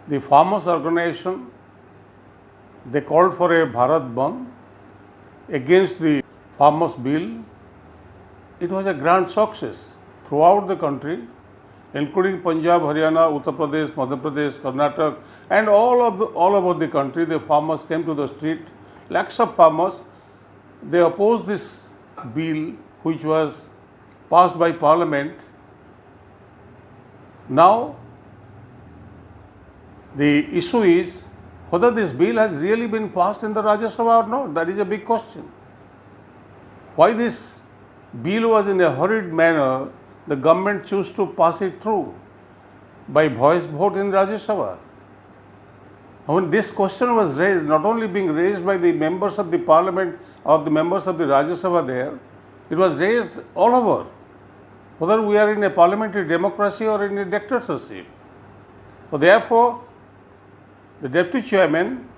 The farmers' organization, they called for a Bharat Bandh against the farmers' bill. It was a grand success throughout the country, including Punjab, Haryana, Uttar Pradesh, Madhya Pradesh, Karnataka, and all over the country. The farmers came to the street. Lakhs of farmers, they opposed this bill which was passed by Parliament. Now, the issue is whether this bill has really been passed in the Rajya Sabha or not. That is a big question. Why this bill was in a hurried manner, the government chose to pass it through by voice vote in Rajya Sabha. When this question was raised, not only being raised by the members of the Parliament or the members of the Rajya Sabha there, it was raised all over, whether we are in a parliamentary democracy or in a dictatorship. So therefore, the Deputy Chairman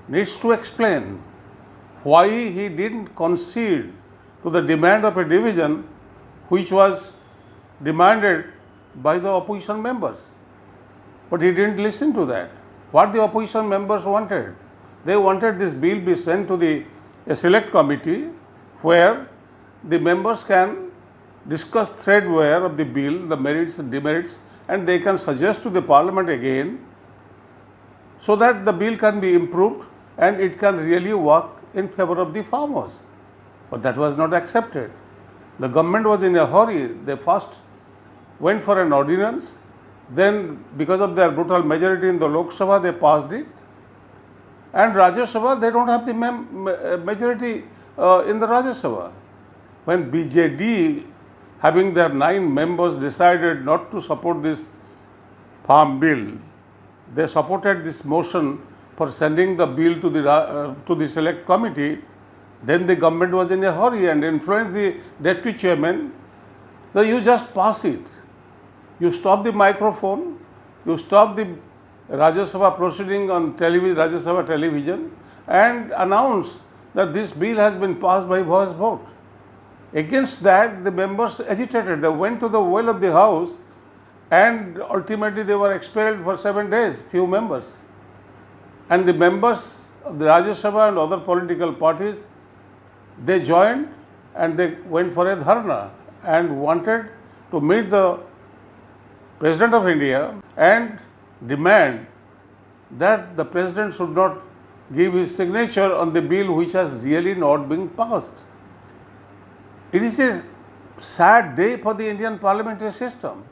needs to explain why he didn't concede to the demand of a division which was demanded by the opposition members. But he didn't listen to that. What the opposition members wanted? They wanted this bill be sent to a select committee where the members can discuss threadware of the bill, the merits and demerits, and they can suggest to the Parliament again so that the bill can be improved and it can really work in favor of the farmers. But that was not accepted. The government was in a hurry. They first went for an ordinance, then because of their brutal majority in the Lok Sabha, they passed it. And Rajya Sabha, they don't have the majority in the Rajya Sabha. When BJD, having their 9 members, decided not to support this farm bill, they supported this motion for sending the bill to the select committee. Then the government was in a hurry and influenced the Deputy Chairman that you just pass it. You stop the microphone, you stop the Rajya Sabha proceeding on television, Rajya Sabha television, and announce that this bill has been passed by voice vote. Against that, the members agitated. They went to the well of the house and ultimately they were expelled for 7 days, few members. And the members of the Rajya Sabha and other political parties, they joined and they went for a dharna and wanted to meet the President of India and demand that the President should not give his signature on the bill which has really not been passed. It is a sad day for the Indian parliamentary system.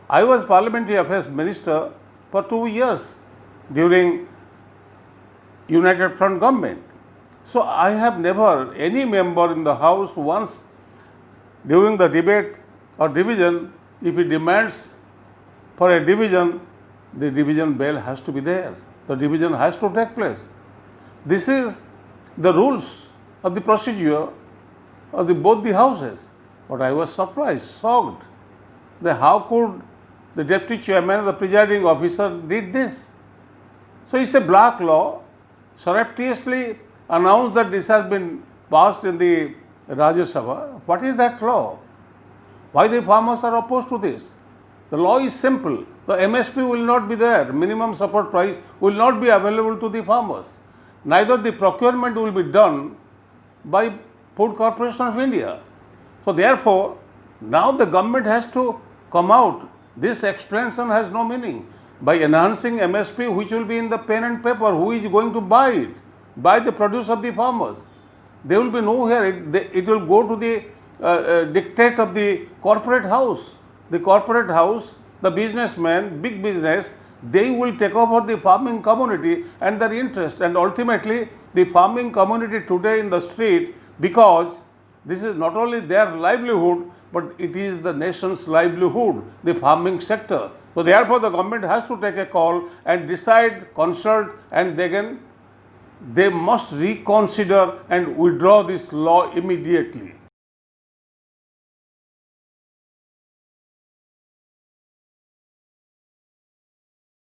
I was Parliamentary Affairs Minister for 2 years during United Front government. So I have never, any member in the House once during the debate or division, if he demands for a division, the division bell has to be there. The division has to take place. This is the rules of the procedure of both the houses. But I was surprised, shocked, that how could the Deputy Chairman, the presiding officer did this. So it's a black law, surreptitiously announced that this has been passed in the Rajya Sabha. What is that law? Why the farmers are opposed to this? The law is simple. The MSP will not be there. Minimum support price will not be available to the farmers. Neither the procurement will be done by Food Corporation of India. So therefore, now the government has to come out. This explanation has no meaning. By enhancing MSP, which will be in the pen and paper, who is going to buy it? Buy the produce of the farmers. There will be nowhere. It will go to the dictate of the corporate house. The corporate house, the businessmen, big business, they will take over the farming community and their interest. And ultimately, the farming community today in the street, because this is not only their livelihood, but it is the nation's livelihood, the farming sector. So therefore, the government has to take a call and decide, consult, and they must reconsider and withdraw this law immediately.